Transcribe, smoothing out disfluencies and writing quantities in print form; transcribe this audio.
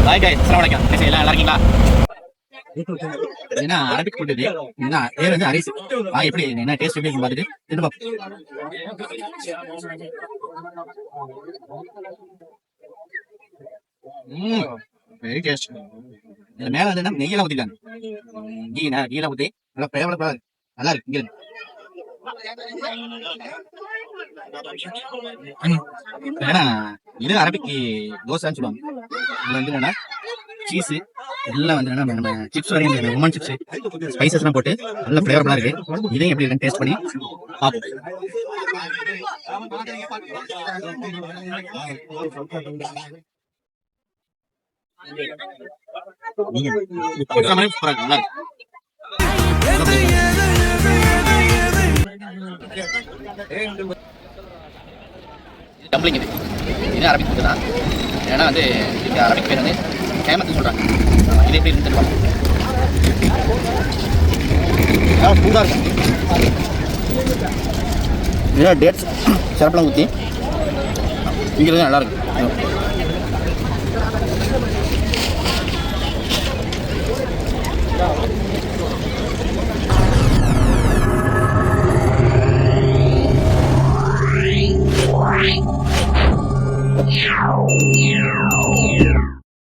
Hi guys அஸ்ஸலாமு அலைக்கும். எல்லாம் நல்லா இருக்கீங்களா? என்ன அரபிக் ஃபுட் இது? என்ன பேர் வந்து அரிசி. எப்படி என்ன டேஸ்ட் எப்படி பார்த்துட்டு இது பாப்போம். Very taste. இது மேல வந்து நெய்யெல்லாம் ஊத்திட்டாங்க. கீலாம் ஊத்தி நல்லா பேவலப்பா நல்லா இருக்கு. இங்க ஏன்னா இது அரபிக்கு தோசைன்னு சொல்லுவாங்க. இது வந்து என்னன்னா சீஸ் எல்லாம் வந்து நம்ம சிப்ஸ் வரையும் உமன் சிப்ஸ் ஸ்பைசஸ் எல்லாம் போட்டு நல்ல ஃபிளேவரபுல்லா இருக்கு. இதையும் எப்படி இருக்குன்னு டேஸ்ட் பண்ணி பார்ப்போம். டம்ப்ளிங் இது அரபிக் ஃபுட்டு தான். ஏன்னா வந்து இதுக்கு அரபிக் பேர் வந்து ஃபேமஸ்ன்னு சொல்கிறாங்க. இது எப்படி இருக்குன்னு பார்ப்போம். சூடாக இருக்கும். இதோட டேட்ஸ் சிறப்பெல்லாம் ஊற்றி இங்கிறது நல்லா இருக்கு.